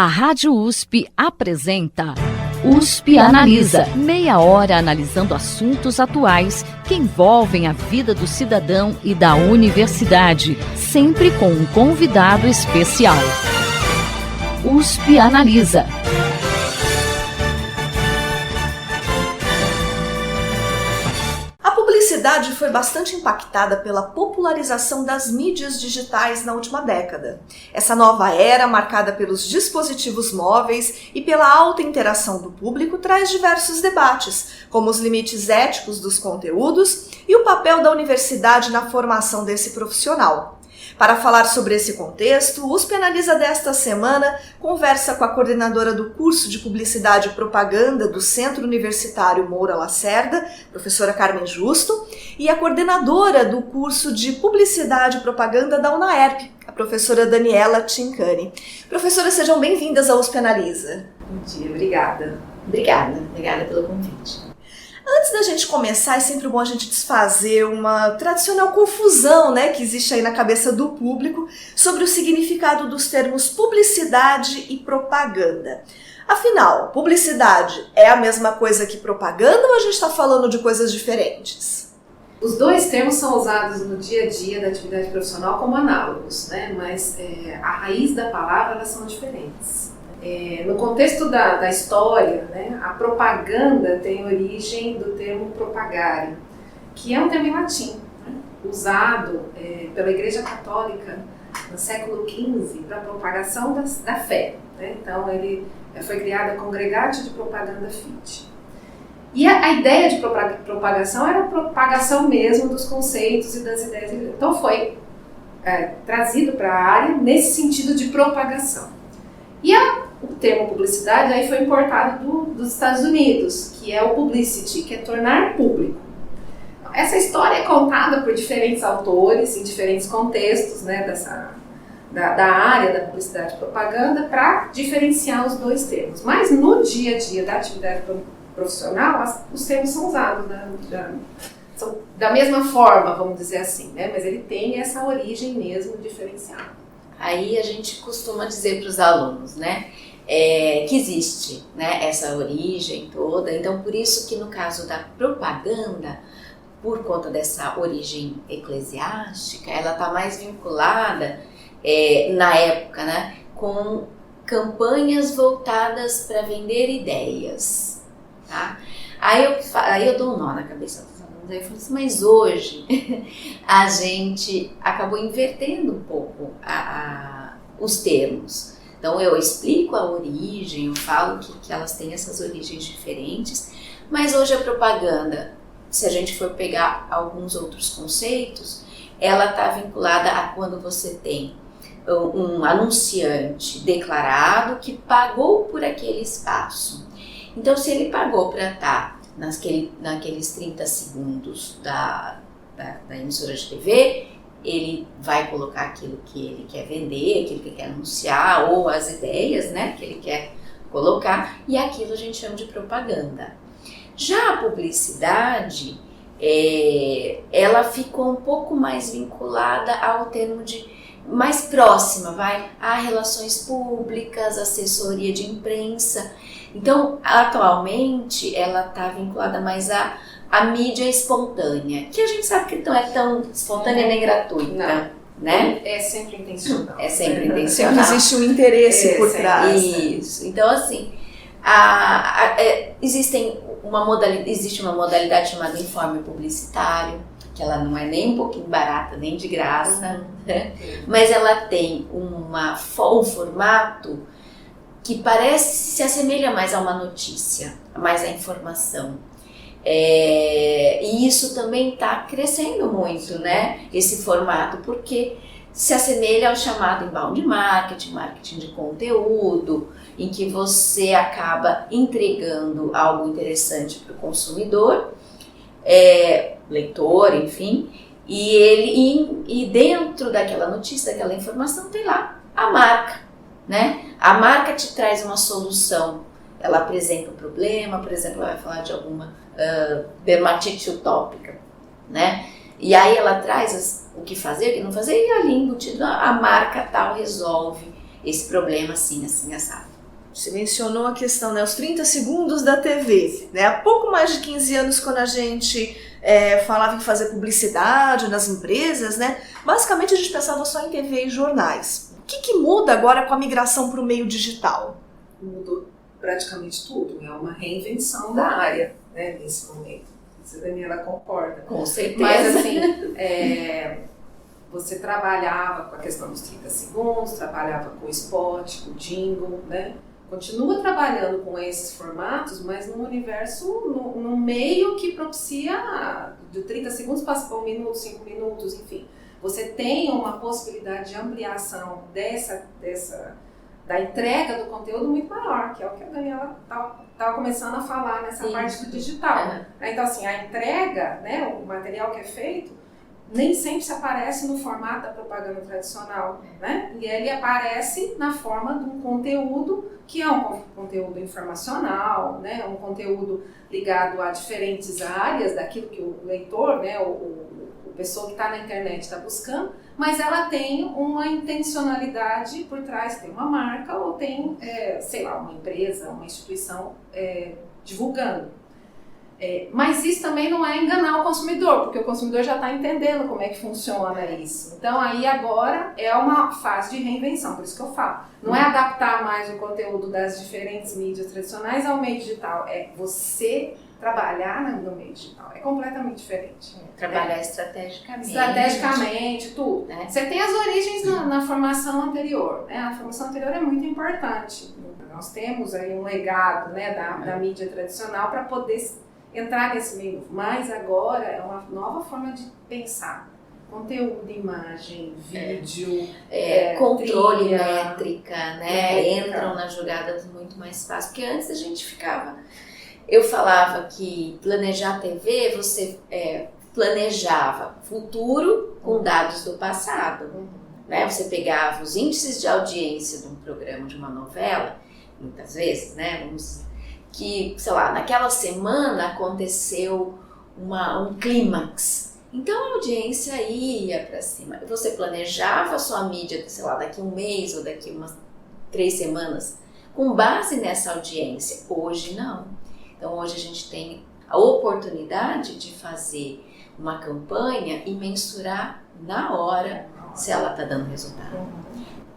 A Rádio USP apresenta USP Analisa. Meia hora analisando assuntos atuais que envolvem a vida do cidadão e da universidade, sempre com um convidado especial. USP Analisa. A publicidade foi bastante impactada pela popularização das mídias digitais na última década. Essa nova era, marcada pelos dispositivos móveis e pela alta interação do público, traz diversos debates, como os limites éticos dos conteúdos e o papel da universidade na formação desse profissional. Para falar sobre esse contexto, o USP Analisa desta semana conversa com a coordenadora do curso de Publicidade e Propaganda do Centro Universitário Moura Lacerda, professora Carmen Justo, e a coordenadora do curso de Publicidade e Propaganda da UNAERP, a professora Daniela Tincani. Professora, sejam bem-vindas ao USP Analisa. Bom dia, obrigada. Obrigada pelo convite. Antes da gente começar, é sempre bom a gente desfazer uma tradicional confusão, que existe aí na cabeça do público sobre o significado dos termos publicidade e propaganda. Afinal, publicidade é a mesma coisa que propaganda ou a gente está falando de coisas diferentes? Os dois termos são usados no dia a dia da atividade profissional como análogos, mas a raiz da palavra elas são diferentes. No contexto da história, a propaganda tem origem do termo propagare, que é um termo em latim, usado pela Igreja Católica no século XV para a propagação da fé. Então ele foi criado a Congregatio de Propaganda Fide. E a ideia de propagação era a propagação mesmo dos conceitos e das ideias. Então foi trazido para a área nesse sentido de propagação. E o termo publicidade aí foi importado dos Estados Unidos, que é o publicity, que é tornar público. Essa história é contada por diferentes autores, em diferentes contextos da área da publicidade e propaganda, para diferenciar os dois termos. Mas no dia a dia da atividade profissional, os termos são usados são da mesma forma, vamos dizer assim, mas ele tem essa origem mesmo diferenciada. Aí a gente costuma dizer para os alunos, que existe, essa origem toda. Então, por isso que no caso da propaganda, por conta dessa origem eclesiástica, ela está mais vinculada, na época, com campanhas voltadas para vender ideias, tá? Aí eu dou um nó na cabeça dos alunos, aí eu falo assim, mas hoje a gente acabou invertendo um pouco os termos. Então eu explico a origem, eu falo que elas têm essas origens diferentes, mas hoje a propaganda, se a gente for pegar alguns outros conceitos, ela está vinculada a quando você tem um anunciante declarado que pagou por aquele espaço. Então se ele pagou para estar naqueles 30 segundos da emissora de TV, ele vai colocar aquilo que ele quer vender, aquilo que ele quer anunciar, ou as ideias, que ele quer colocar, e aquilo a gente chama de propaganda. Já a publicidade, ela ficou um pouco mais vinculada ao termo mais próxima, a relações públicas, assessoria de imprensa. Então, atualmente, ela está vinculada mais à mídia espontânea, que a gente sabe que não é tão espontânea nem gratuita, É sempre intencional. É sempre intencional. Sempre existe um interesse por trás. Isso. Então, assim, existe uma modalidade chamada informe publicitário, que ela não é nem um pouquinho barata, nem de graça, mas ela tem um formato que se assemelha mais a uma notícia, mais a informação. E isso também está crescendo muito, esse formato, porque se assemelha ao chamado inbound marketing de conteúdo, em que você acaba entregando algo interessante para o consumidor, leitor, enfim, e dentro daquela notícia, daquela informação, tem lá a marca. A marca te traz uma solução, ela apresenta um problema, por exemplo, ela vai falar de alguma dermatite utópica, E aí ela traz o que fazer, o que não fazer, e ali embutido a marca tal resolve esse problema assim, assado. Você mencionou a questão, né, os 30 segundos da TV. Né? Há pouco mais de 15 anos, quando a gente falava em fazer publicidade nas empresas, né, basicamente a gente pensava só em TV e jornais. O que muda agora com a migração para o meio digital? Mudou praticamente tudo. É uma reinvenção da área, né, nesse momento. A Daniela concorda. Com certeza. Mas assim, você trabalhava com a questão dos 30 segundos, trabalhava com o spot, com o jingle, né? Continua trabalhando com esses formatos, mas num universo, num meio que propicia de 30 segundos passa para 1 minuto, 5 minutos, enfim. Você tem uma possibilidade de ampliação da entrega do conteúdo muito maior, que é o que a Daniela estava começando a falar nessa parte do digital. Então, assim, a entrega, né, o material que é feito, nem sempre se aparece no formato da propaganda tradicional, né? E ele aparece na forma de um conteúdo que é um conteúdo informacional, né? Um conteúdo ligado a diferentes áreas daquilo que o leitor, né, o pessoa que está na internet está buscando, mas ela tem uma intencionalidade por trás, tem uma marca ou tem, sei lá, uma empresa, uma instituição divulgando. Mas isso também não é enganar o consumidor, porque o consumidor já está entendendo como é que funciona isso. Então aí agora é uma fase de reinvenção, por isso que eu falo. Não é adaptar mais o conteúdo das diferentes mídias tradicionais ao meio digital, é você trabalhar no meio digital. É completamente diferente. Trabalhar estrategicamente. Estrategicamente, tudo. Você tem as origens na formação anterior. Né? A formação anterior é muito importante. Nós temos aí um legado, né, da mídia tradicional para poder entrar nesse meio, mas agora é uma nova forma de pensar. Conteúdo, imagem, vídeo, controle, trilha, métrica, né? Entram na jogada muito mais fácil, porque antes a gente ficava... Eu falava que planejar TV, você planejava futuro com dados do passado. Né? Você pegava os índices de audiência de um programa, de uma novela, muitas vezes, né? Que, sei lá, naquela semana aconteceu um clímax. Então a audiência ia para cima. Você planejava a sua mídia, sei lá, daqui um mês ou daqui umas 3 semanas, com base nessa audiência. Hoje não. Então hoje a gente tem a oportunidade de fazer uma campanha e mensurar na hora se ela está dando resultado.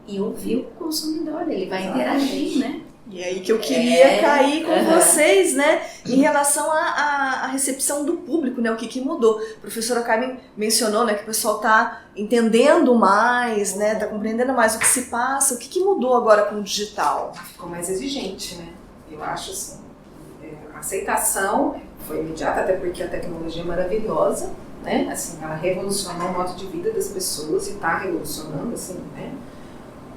E ouvir o consumidor, ele vai interagir, né? E aí que eu queria cair com vocês, né, em relação à recepção do público, né, o que mudou. A professora Carmen mencionou, né, que o pessoal está entendendo mais, né, está compreendendo mais o que se passa, o que mudou agora com o digital? Ficou mais exigente, né, eu acho assim, a aceitação foi imediata, até porque a tecnologia é maravilhosa, né, assim, ela revolucionou o modo de vida das pessoas e está revolucionando, assim, né.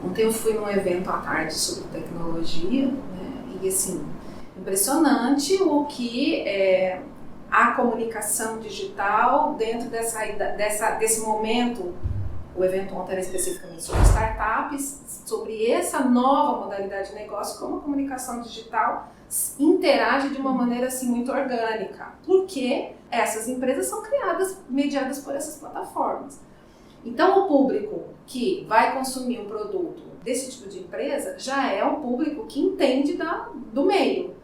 Ontem eu fui num evento à tarde sobre tecnologia, né, e assim, impressionante o que a comunicação digital dentro desse momento. O evento ontem era especificamente sobre startups, sobre essa nova modalidade de negócio, como a comunicação digital interage de uma maneira assim, muito orgânica, porque essas empresas são criadas, mediadas por essas plataformas. Então, o público que vai consumir um produto desse tipo de empresa já é um público que entende do meio.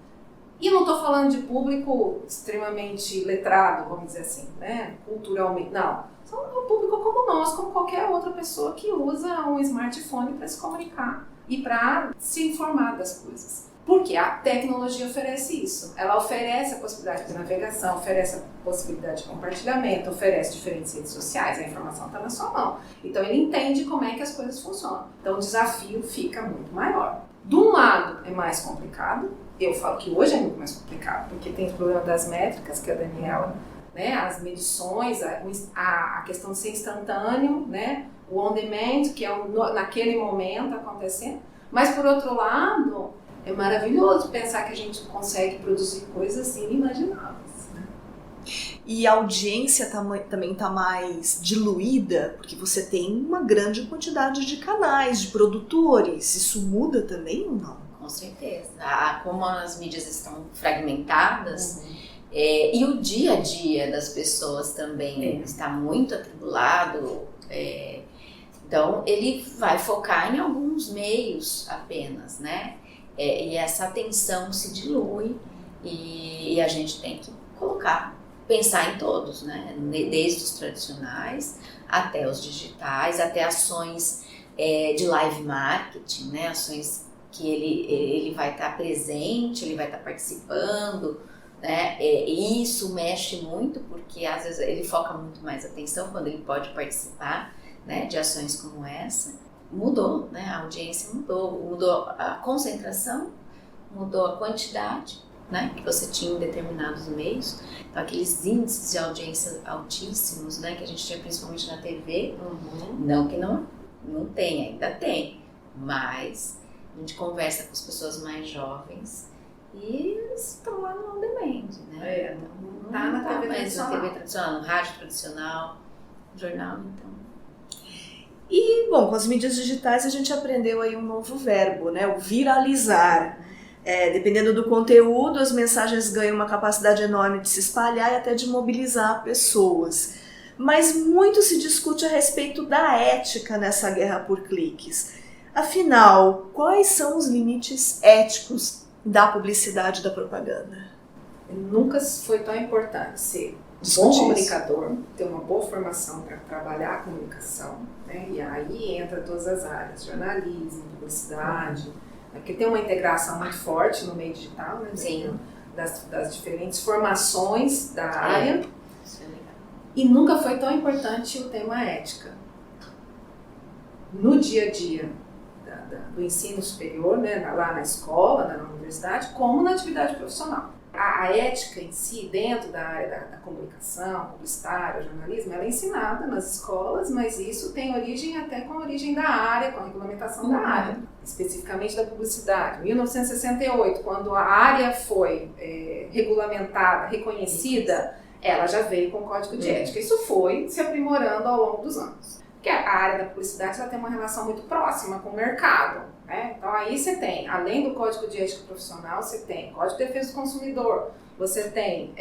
E não estou falando de público extremamente letrado, vamos dizer assim, né? Culturalmente, não. São um público como nós, como qualquer outra pessoa que usa um smartphone para se comunicar e para se informar das coisas. Porque a tecnologia oferece isso. Ela oferece a possibilidade de navegação, oferece a possibilidade de compartilhamento, oferece diferentes redes sociais, a informação está na sua mão. Então ele entende como é que as coisas funcionam. Então o desafio fica muito maior. De um lado é mais complicado, eu falo que hoje é muito mais complicado, porque tem o problema das métricas, que a Daniela, né, as medições, a questão de ser instantâneo, né, o on demand, que é naquele momento acontecendo. Mas por outro lado, é maravilhoso pensar que a gente consegue produzir coisas inimagináveis. Né? E a audiência também está mais diluída, porque você tem uma grande quantidade de canais, de produtores. Isso muda também ou não? Com certeza. Como as mídias estão fragmentadas, e o dia a dia das pessoas também está muito atribulado. Então, ele vai focar em alguns meios apenas, né? E essa atenção se dilui e a gente tem que pensar em todos, né? Desde os tradicionais até os digitais, até ações de live marketing, né? Ações que ele vai estar presente, ele vai estar participando, né? E isso mexe muito porque às vezes ele foca muito mais atenção quando ele pode participar, né, de ações como essa. Mudou, né? A audiência mudou a concentração, mudou a quantidade, né, que você tinha em determinados meios. Então, aqueles índices de audiência altíssimos, né, que a gente tinha principalmente na TV, não que não tem, ainda tem, mas a gente conversa com as pessoas mais jovens e eles estão lá no on-demand, né? Não tá na TV mais na TV tradicional, no rádio tradicional, no jornal, então. E, bom, com as mídias digitais a gente aprendeu aí um novo verbo, né? O viralizar. Dependendo do conteúdo, as mensagens ganham uma capacidade enorme de se espalhar e até de mobilizar pessoas. Mas muito se discute a respeito da ética nessa guerra por cliques. Afinal, quais são os limites éticos da publicidade e da propaganda? Nunca foi tão importante ser bom comunicador, ter uma boa formação para trabalhar a comunicação, né? E aí entra todas as áreas, jornalismo, publicidade, porque tem uma integração muito forte no meio digital, né? Sim. Das diferentes formações da área. Isso é legal. E nunca foi tão importante o tema ética. No dia a dia do ensino superior, né? Lá na escola, na universidade, como na atividade profissional. A ética em si, dentro da área da comunicação, publicitária, jornalismo, ela é ensinada nas escolas, mas isso tem origem até com a origem da área, com a regulamentação da área, especificamente da publicidade. 1968, quando a área foi regulamentada, reconhecida, ela já veio com o Código de Ética. Isso foi se aprimorando ao longo dos anos. Porque a área da publicidade ela tem uma relação muito próxima com o mercado, né? Então aí você tem, além do Código de Ética Profissional, você tem Código de Defesa do Consumidor, você tem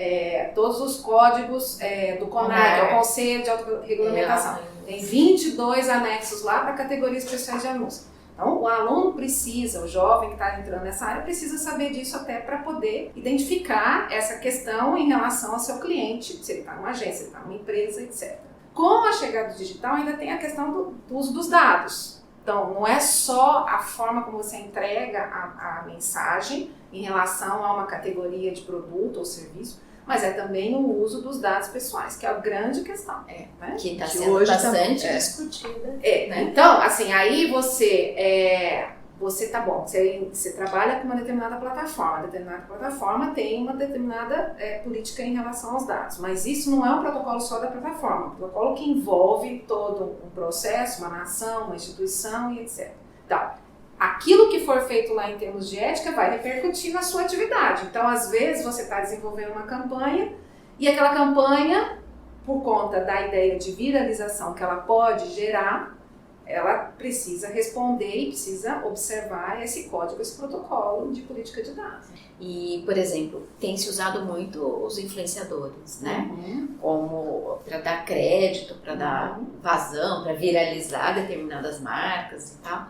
todos os códigos do CONAR, que é o Conselho de Autorregulamentação. Tem 22 anexos lá para categorias especiais de anúncio. Então o aluno precisa, o jovem que está entrando nessa área, precisa saber disso até para poder identificar essa questão em relação ao seu cliente, se ele está numa agência, se ele está numa empresa, etc. Com a chegada do digital ainda tem a questão do uso dos dados. Então, não é só a forma como você entrega a mensagem em relação a uma categoria de produto ou serviço, mas é também o uso dos dados pessoais, que é a grande questão. Né? Que está sendo hoje bastante discutida. Né? Então, assim, aí você tá bom, você trabalha com uma determinada plataforma tem uma determinada política em relação aos dados, mas isso não é um protocolo só da plataforma, é um protocolo que envolve todo um processo, uma nação, uma instituição e etc. Então, aquilo que for feito lá em termos de ética vai repercutir na sua atividade. Então, às vezes, você está desenvolvendo uma campanha e aquela campanha, por conta da ideia de viralização que ela pode gerar, ela precisa responder e precisa observar esse código, esse protocolo de política de dados. E, por exemplo, tem se usado muito os influenciadores, né? Como para dar crédito, para dar vazão, para viralizar determinadas marcas e tal.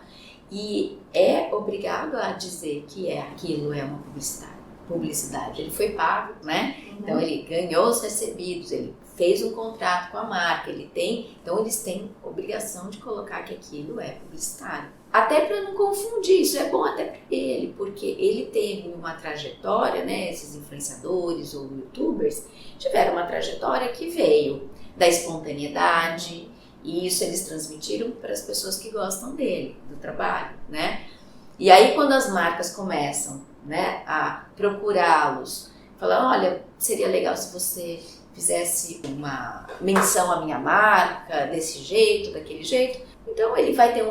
E é obrigado a dizer que aquilo é uma publicidade. Ele foi pago, né? Então ele ganhou os recebidos, ele fez um contrato com a marca, então eles têm obrigação de colocar que aquilo é publicitário. Até para não confundir, isso é bom até para ele, porque ele teve uma trajetória, né, esses influenciadores ou youtubers tiveram uma trajetória que veio da espontaneidade, e isso eles transmitiram para as pessoas que gostam dele, do trabalho, né? E aí quando as marcas começam, né, a procurá-los, falar, olha, seria legal se você fizesse uma menção à minha marca, desse jeito, daquele jeito. Então ele vai ter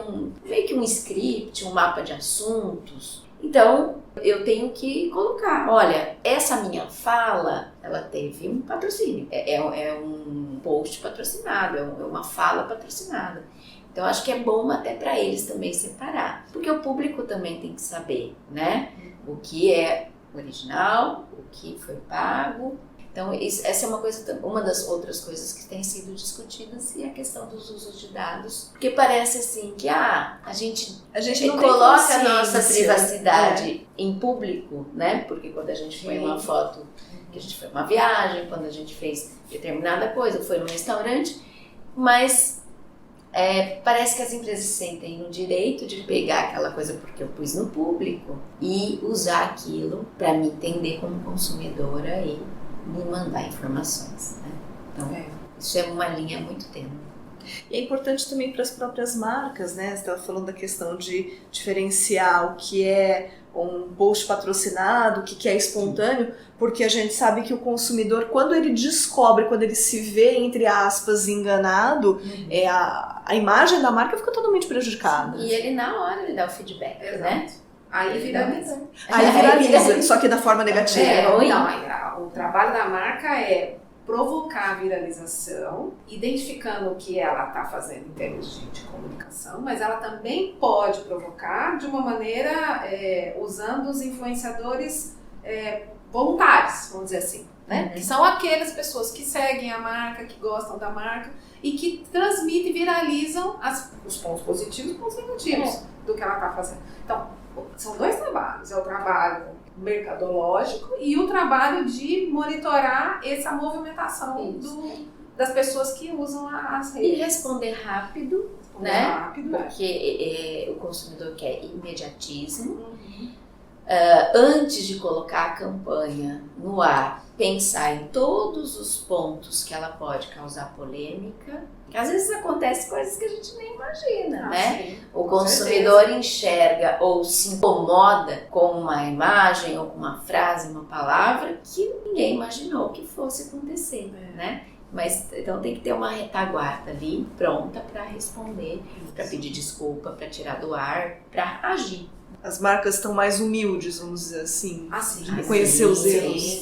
meio que um script, um mapa de assuntos. Então eu tenho que colocar, olha, essa minha fala, ela teve um patrocínio. É um post patrocinado, é uma fala patrocinada. Então acho que é bom até para eles também separar. Porque o público também tem que saber, né? O que é original, o que foi pago. Então, essa é uma das outras coisas que tem sido discutidas, e a questão dos usos de dados. Porque parece assim que a gente não coloca a nossa privacidade em público, né? Porque quando a gente põe uma foto, que a gente foi uma viagem, quando a gente fez determinada coisa, foi num restaurante, mas parece que as empresas sentem no direito de pegar aquela coisa porque eu pus no público e usar aquilo para me entender como consumidora e me mandar informações, né? Então, isso é uma linha muito tênue. E é importante também para as próprias marcas, né? Você estava falando da questão de diferenciar o que é um post patrocinado, o que é espontâneo, porque a gente sabe que o consumidor, quando ele descobre, quando ele se vê, entre aspas, enganado, a imagem da marca fica totalmente prejudicada. E ele, na hora, ele dá o feedback, né? Aí viraliza. Aí viraliza, só que da forma negativa. Então, o trabalho da marca é provocar a viralização, identificando o que ela está fazendo em termos de comunicação, mas ela também pode provocar de uma maneira usando os influenciadores voluntários, vamos dizer assim, né? Que são aquelas pessoas que seguem a marca, que gostam da marca e que transmitem e viralizam os pontos positivos e os pontos negativos do que ela está fazendo. Então, são dois trabalhos, é o trabalho mercadológico e o trabalho de monitorar essa movimentação das pessoas que usam as redes. E responder rápido, né? Porque o consumidor quer imediatismo. Antes de colocar a campanha no ar, pensar em todos os pontos que ela pode causar polêmica. Às vezes acontece coisas que a gente nem imagina, né? Sim, o consumidor enxerga ou se incomoda com uma imagem ou com uma frase, uma palavra que ninguém imaginou que fosse acontecer, né? Mas então tem que ter uma retaguarda ali pronta para responder, para pedir desculpa, para tirar do ar, para agir. As marcas estão mais humildes, vamos dizer assim, de reconhecer os erros.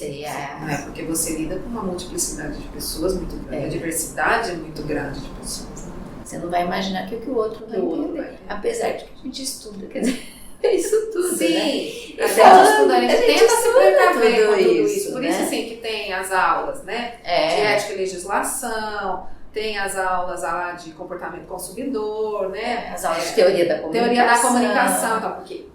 Porque você lida com uma multiplicidade de pessoas muito grande, a diversidade é muito grande de pessoas. Né? Você não vai imaginar que o outro vai entender, apesar de que a gente estuda, quer dizer, isso tudo, sim, né? A gente tenta se precaver com tudo isso. Por né? isso, assim, que tem as aulas, né? De ética e legislação, tem as aulas lá de comportamento consumidor, né? As aulas de teoria da comunicação. Então, porque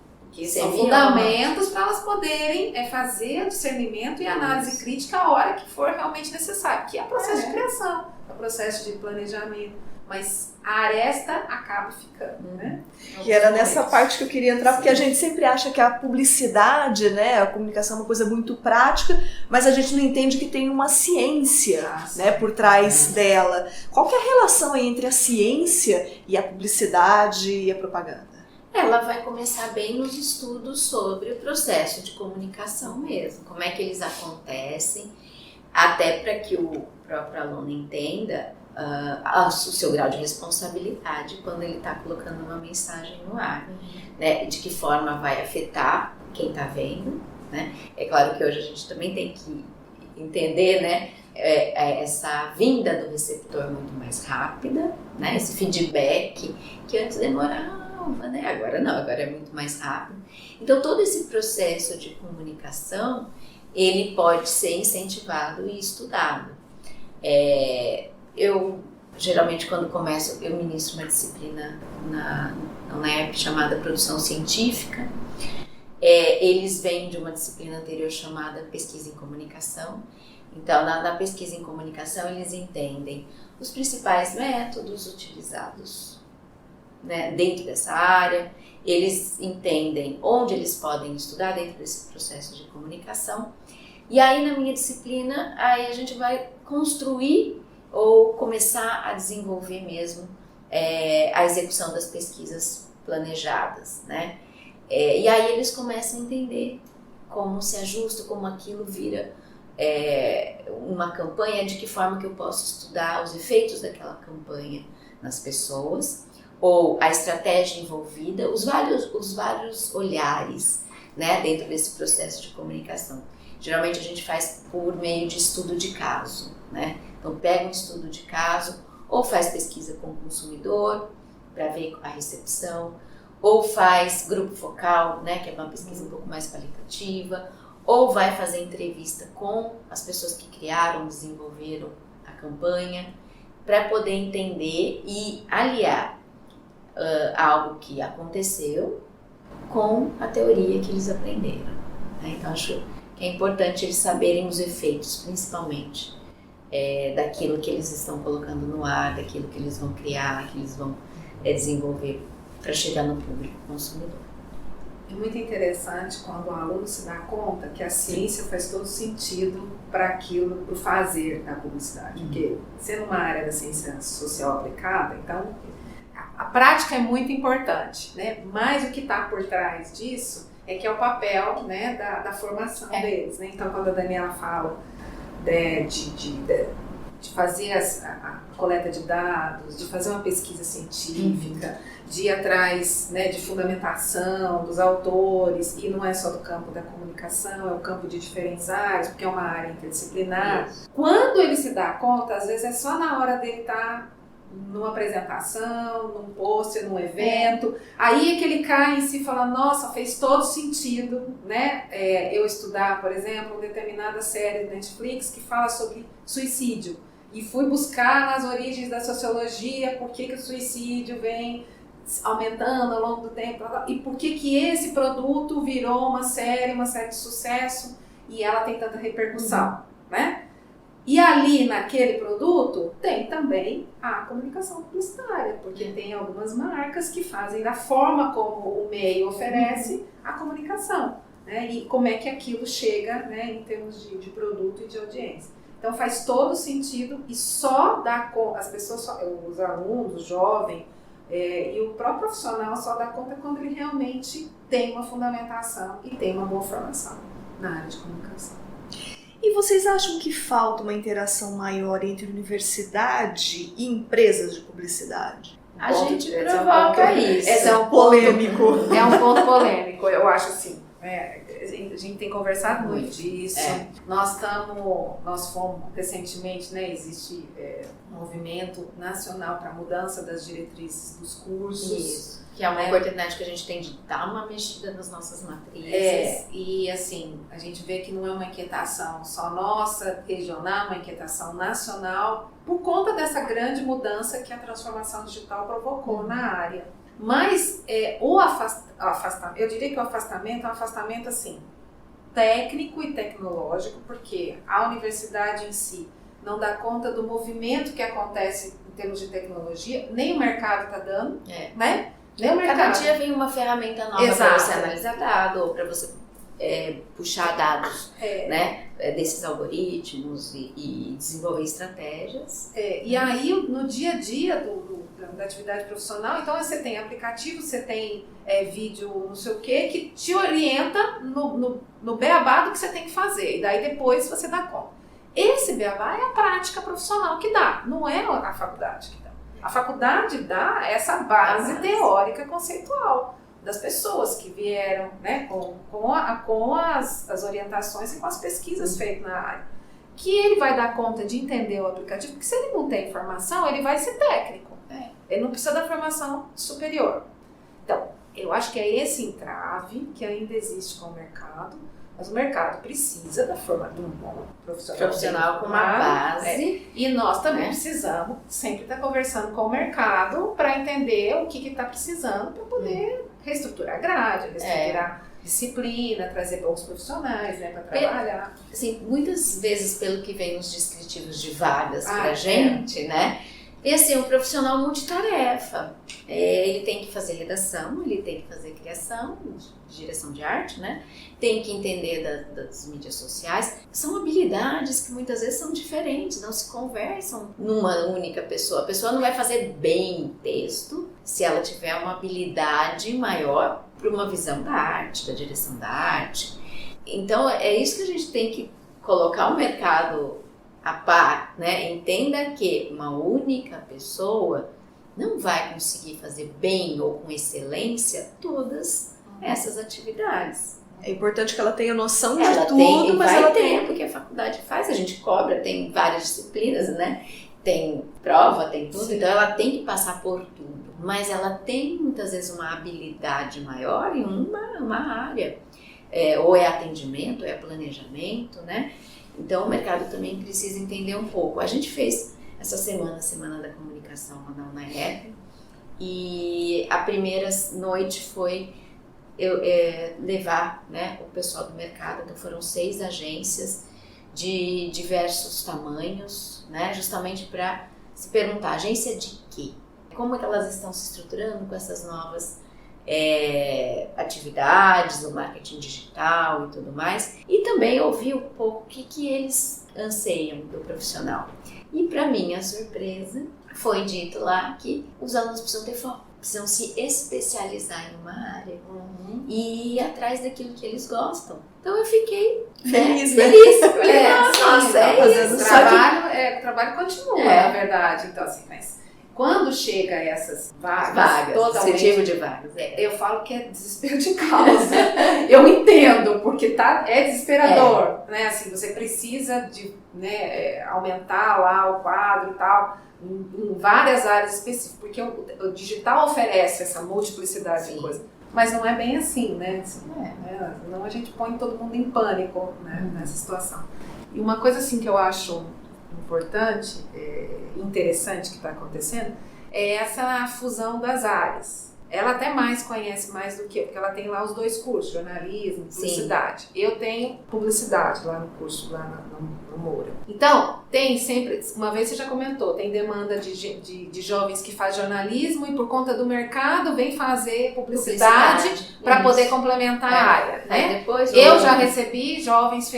são fundamentos para elas poderem fazer o discernimento e análise crítica a hora que for realmente necessário, que é o processo de criação, é o processo de planejamento. Mas a aresta acaba ficando, né? Que era nessa parte que eu queria entrar, porque a gente sempre acha que a publicidade, né, a comunicação é uma coisa muito prática, mas a gente não entende que tem uma ciência, né, por trás dela. Qual que é a relação aí entre a ciência e a publicidade e a propaganda? Ela vai começar bem nos estudos sobre o processo de comunicação mesmo, como é que eles acontecem, até para que o próprio aluno entenda o seu grau de responsabilidade quando ele está colocando uma mensagem no ar, né? De que forma vai afetar quem está vendo, né? É claro que hoje a gente também tem que entender, né? Essa vinda do receptor muito mais rápida, né? Esse feedback que antes demorava, né? Agora não, agora é muito mais rápido. Então todo esse processo de comunicação ele pode ser incentivado e estudado. Eu, geralmente, quando começo, eu ministro uma disciplina na UNEP chamada Produção Científica. Eles vêm de uma disciplina anterior chamada Pesquisa em Comunicação. Então, na pesquisa em comunicação, eles entendem os principais métodos utilizados, né, dentro dessa área. Eles entendem onde eles podem estudar dentro desse processo de comunicação. E aí, na minha disciplina, aí a gente vai construir ou começar a desenvolver mesmo a execução das pesquisas planejadas, né? E aí eles começam a entender como se ajusta, como aquilo vira uma campanha, de que forma que eu posso estudar os efeitos daquela campanha nas pessoas, ou a estratégia envolvida, os vários olhares, né, dentro desse processo de comunicação. Geralmente a gente faz por meio de estudo de caso, né? Então pega um estudo de caso, ou faz pesquisa com o consumidor para ver a recepção, ou faz grupo focal, né, que é uma pesquisa um pouco mais qualitativa, ou vai fazer entrevista com as pessoas que criaram, desenvolveram a campanha, para poder entender e aliar algo que aconteceu com a teoria que eles aprenderam. Né? Então, acho que é importante eles saberem os efeitos, principalmente, daquilo que eles estão colocando no ar, daquilo que eles vão criar, que eles vão desenvolver para chegar no público consumidor. É muito interessante quando o aluno se dá conta que a ciência faz todo sentido para aquilo, para o fazer da publicidade. Porque, sendo uma área da ciência social aplicada, então a prática é muito importante, né? Mas o que está por trás disso é que é o papel, né, da formação deles. Né? Então, quando a Daniela fala de fazer a coleta de dados, de fazer uma pesquisa científica, de ir atrás, né, de fundamentação dos autores, e não é só do campo da comunicação, é o campo de diferentes áreas, porque é uma área interdisciplinar. Isso. Quando ele se dá conta, às vezes é só na hora dele estar numa apresentação, num pôster, num evento, aí é que ele cai em si e fala, nossa, fez todo sentido, né? Eu estudar, por exemplo, uma determinada série da Netflix que fala sobre suicídio, e fui buscar nas origens da sociologia por que o suicídio vem aumentando ao longo do tempo, e por que esse produto virou uma série de sucesso, e ela tem tanta repercussão, né? E ali naquele produto tem também a comunicação publicitária, porque tem algumas marcas que fazem da forma como o meio oferece a comunicação, né? E como é que aquilo chega, né, em termos de produto e de audiência. Então faz todo sentido, e só dá conta, as pessoas, os alunos, o jovem e o próprio profissional só dá conta quando ele realmente tem uma fundamentação e tem uma boa formação na área de comunicação. E vocês acham que falta uma interação maior entre universidade e empresas de publicidade? A gente provoca isso. Esse é um polêmico. É um ponto polêmico, eu acho assim. A gente tem conversado muito disso. Nós fomos recentemente, né, existe um movimento nacional para a mudança das diretrizes dos cursos. Isso. Que é uma oportunidade que a gente tem de dar uma mexida nas nossas matrizes. E assim, a gente vê que não é uma inquietação só nossa, regional, uma inquietação nacional, por conta dessa grande mudança que a transformação digital provocou na área. Mas o afastamento, eu diria que o afastamento é um afastamento assim, técnico e tecnológico, porque a universidade em si não dá conta do movimento que acontece em termos de tecnologia, nem o mercado está dando, né? Cada dia vem uma ferramenta nova para você analisar dados, ou para você puxar dados né, desses algoritmos e desenvolver estratégias. E aí, no dia a dia da atividade profissional, então você tem aplicativo, você tem vídeo não sei o que te orienta no beabá do que você tem que fazer, e daí depois você dá conta. Esse beabá é a prática profissional que dá, não é a faculdade que dá. A faculdade dá essa base teórica conceitual das pessoas que vieram, né, com as orientações e com as pesquisas feitas na área. Que ele vai dar conta de entender o aplicativo, porque se ele não tem formação, ele vai ser técnico. Ele não precisa da formação superior. Então, eu acho que é esse entrave que ainda existe com o mercado, mas o mercado precisa da formação de um bom profissional com uma base. E nós também precisamos sempre estar conversando com o mercado para entender o que está precisando para poder reestruturar a grade, reestruturar disciplina, trazer bons profissionais, né, para trabalhar. Assim, muitas vezes, pelo que vem nos descritivos de vagas para a gente, né? E assim, um profissional multitarefa. Ele tem que fazer redação, ele tem que fazer criação, direção de arte, né? Tem que entender das mídias sociais. São habilidades que muitas vezes são diferentes, não se conversam numa única pessoa. A pessoa não vai fazer bem o texto se ela tiver uma habilidade maior para uma visão da arte, da direção da arte. Então, é isso que a gente tem que colocar o mercado a par, né? Entenda que uma única pessoa não vai conseguir fazer bem ou com excelência todas essas atividades. É importante que ela tenha noção de tudo, mas ela tem, porque a faculdade faz, a gente cobra, tem várias disciplinas, né? Tem prova, tem tudo, então ela tem que passar por tudo. Mas ela tem muitas vezes uma habilidade maior em uma área. ou é atendimento, ou é planejamento, né? Então o mercado também precisa entender um pouco. A gente fez essa semana, a Semana da Comunicação lá na UNAERP, e a primeira noite foi levar, né, o pessoal do mercado. Então foram 6 agências de diversos tamanhos, né, justamente para se perguntar, agência de quê? Como é que elas estão se estruturando com essas novas atividades do marketing digital e tudo mais, e também ouvir um pouco o que eles anseiam do profissional. E para minha surpresa, foi dito lá que os alunos precisam ter foco, precisam se especializar em uma área e ir atrás daquilo que eles gostam. Então eu fiquei feliz, né? O trabalho continua, na verdade. Então, assim, mas quando chega essas vagas esse tipo de vagas, eu falo que é desespero de causa. Eu entendo, porque é desesperador, né? Assim, você precisa de, né, aumentar lá o quadro e tal, em várias áreas específicas, porque o digital oferece essa multiplicidade de coisas. Mas não é bem assim, né? Senão a gente põe todo mundo em pânico, né, nessa situação. E uma coisa assim que eu acho importante, interessante que está acontecendo, é essa fusão das áreas. Ela até conhece mais do que eu, porque ela tem lá os 2 cursos, jornalismo, publicidade. Sim. Eu tenho publicidade lá no curso, lá no Moura. Então, tem sempre, uma vez você já comentou, tem demanda de jovens que fazem jornalismo e por conta do mercado vem fazer publicidade para poder complementar a área. Né? Depois, eu já recebi jovens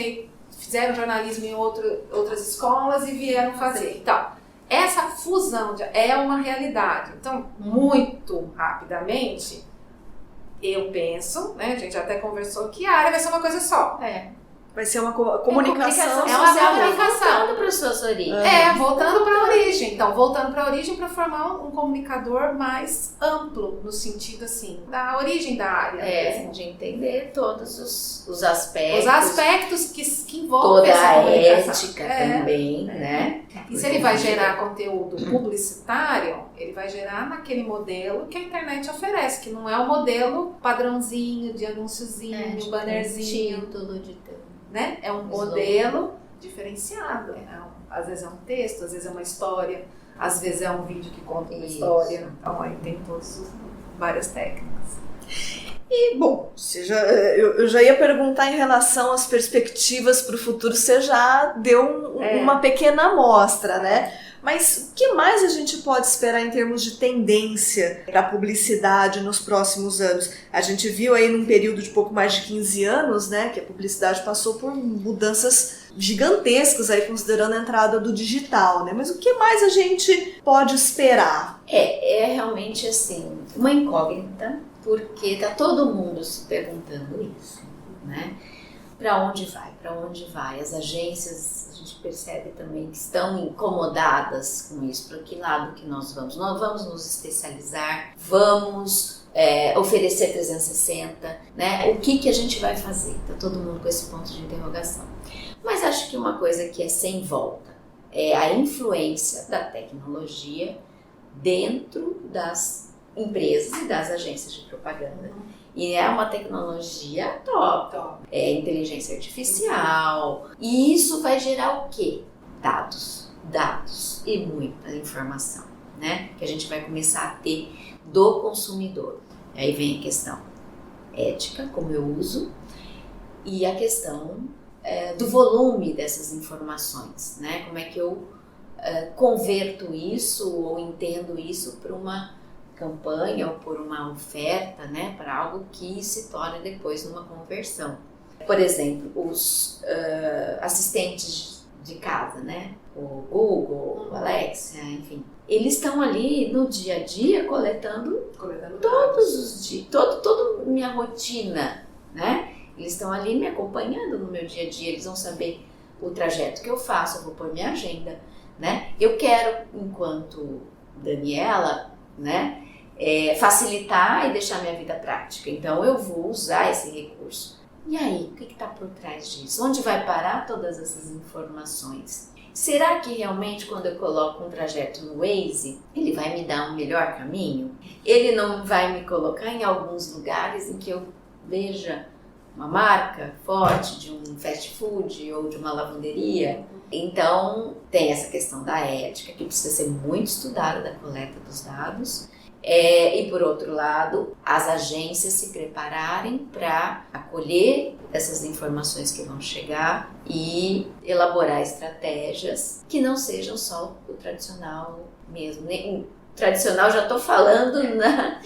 fizeram jornalismo em outras escolas e vieram fazer. Então, essa fusão é uma realidade. Então, muito rapidamente, eu penso, né, a gente até conversou, que a área vai ser uma coisa só. Vai ser uma comunicação. É uma comunicação. Voltando para as suas origens. Voltando para a origem. Então, voltando para a origem para formar um comunicador mais amplo, no sentido, assim, da origem da área. De entender todos os aspectos. Os aspectos que envolvem toda essa a ética também, né? E se ele vai gerar conteúdo publicitário, ele vai gerar naquele modelo que a internet oferece, que não é o modelo padrãozinho de anúnciozinho, bannerzinho. Título de tudo. Né? É um modelo diferenciado. Às vezes é um texto, às vezes é uma história, às vezes é um vídeo que conta uma história. Então aí tem várias técnicas. E, bom, eu já ia perguntar em relação às perspectivas para o futuro, você já deu uma pequena amostra, né? Mas o que mais a gente pode esperar em termos de tendência para a publicidade nos próximos anos? A gente viu aí num período de pouco mais de 15 anos, né, que a publicidade passou por mudanças gigantescas aí, considerando a entrada do digital, né? Mas o que mais a gente pode esperar? É realmente assim, uma incógnita, porque está todo mundo se perguntando isso, né? Para onde vai? Para onde vai? As agências, a gente percebe também que estão incomodadas com isso. Para que lado que nós vamos? Nós vamos nos especializar? Vamos oferecer 360? Né? O que a gente vai fazer? Está todo mundo com esse ponto de interrogação. Mas acho que uma coisa que é sem volta é a influência da tecnologia dentro das empresas e das agências de propaganda. E é uma tecnologia top. É inteligência artificial. E isso vai gerar o quê? Dados e muita informação, né? Que a gente vai começar a ter do consumidor. E aí vem a questão ética, como eu uso, e a questão do volume dessas informações, né? Como é que eu converto isso ou entendo isso para uma campanha ou por uma oferta, né, para algo que se torne depois numa conversão. Por exemplo, os assistentes de casa, né, o Google, o Alexa, enfim, eles estão ali no dia a dia coletando todos os dias, toda minha rotina, né? Eles estão ali me acompanhando no meu dia a dia, eles vão saber o trajeto que eu faço, eu vou pôr minha agenda, né? Eu quero, enquanto Daniela, né, facilitar e deixar minha vida prática. Então eu vou usar esse recurso. E aí, o que está por trás disso? Onde vai parar todas essas informações? Será que realmente quando eu coloco um trajeto no Waze, ele vai me dar um melhor caminho? Ele não vai me colocar em alguns lugares em que eu veja uma marca forte, de um fast food ou de uma lavanderia. Então, tem essa questão da ética, que precisa ser muito estudada da coleta dos dados. E, por outro lado, as agências se prepararem para acolher essas informações que vão chegar e elaborar estratégias que não sejam só o tradicional mesmo. Tradicional, já estou falando na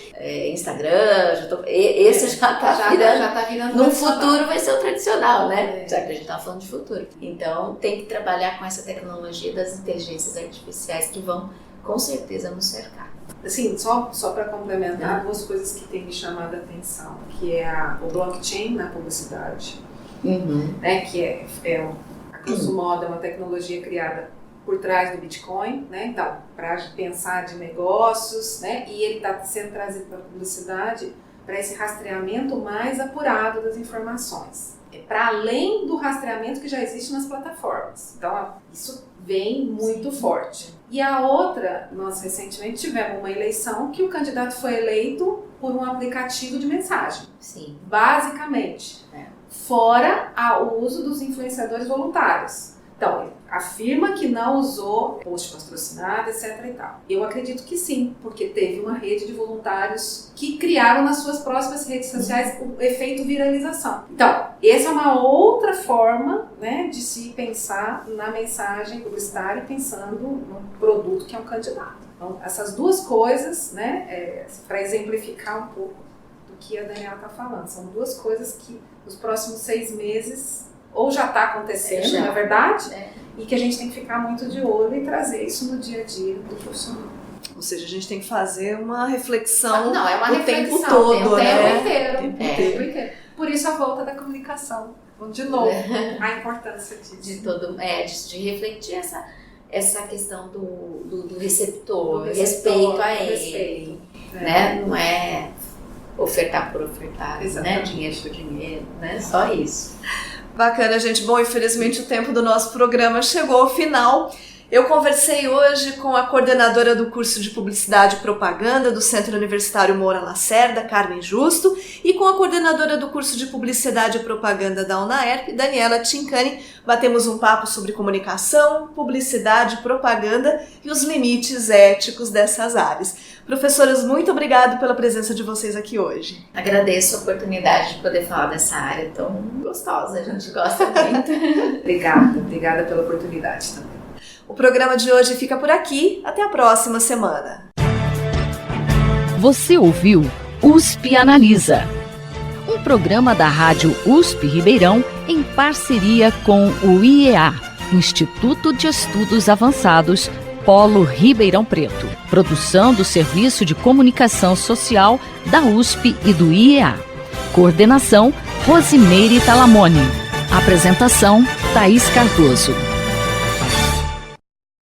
Instagram, esse já está virando. No futuro vai ser o tradicional, né? Já que a gente está falando de futuro. Então, tem que trabalhar com essa tecnologia das inteligências artificiais que vão, com certeza, nos cercar. Assim, só para complementar, duas coisas que têm me chamado a atenção, que é o blockchain na publicidade, né? Que a grosso modo é uma tecnologia criada por trás do Bitcoin, né? Então, para pensar de negócios, né? E ele está sendo trazido para a publicidade para esse rastreamento mais apurado das informações. Para além do rastreamento que já existe nas plataformas. Então, isso vem muito forte. E a outra, nós recentemente tivemos uma eleição que o candidato foi eleito por um aplicativo de mensagem. Sim. Basicamente. Fora o uso dos influenciadores voluntários. Então, ele afirma que não usou post patrocinado, etc. e tal. Eu acredito que sim, porque teve uma rede de voluntários que criaram nas suas próximas redes sociais o efeito viralização. Então, essa é uma outra forma, né, de se pensar na mensagem publicitária, pensando no produto que é um candidato. Então, essas duas coisas, né, para exemplificar um pouco do que a Daniela está falando, são duas coisas que nos próximos 6 meses ou já está acontecendo, não é verdade? E que a gente tem que ficar muito de olho e trazer isso no dia a dia do profissional. Ou seja, a gente tem que fazer uma reflexão o tempo todo, né? O tempo inteiro. Por isso a volta da comunicação. De novo, a importância disso. De refletir essa questão do receptor, respeito a ele. Né? Não é ofertar por ofertar, né? Dinheiro por dinheiro, né? Só isso. Bacana, gente. Bom, infelizmente o tempo do nosso programa chegou ao final. Eu conversei hoje com a coordenadora do curso de Publicidade e Propaganda do Centro Universitário Moura Lacerda, Carmen Justo, e com a coordenadora do curso de Publicidade e Propaganda da UNAERP, Daniela Tincani. Batemos um papo sobre comunicação, publicidade, propaganda e os limites éticos dessas áreas. Professoras, muito obrigada pela presença de vocês aqui hoje. Agradeço a oportunidade de poder falar dessa área tão gostosa, a gente gosta muito. Obrigada pela oportunidade também. O programa de hoje fica por aqui. Até a próxima semana. Você ouviu USP Analisa, um programa da Rádio USP Ribeirão em parceria com o IEA, Instituto de Estudos Avançados, Polo Ribeirão Preto. Produção do Serviço de Comunicação Social da USP e do IEA. Coordenação, Rosimeire Talamone. Apresentação, Thaís Cardoso.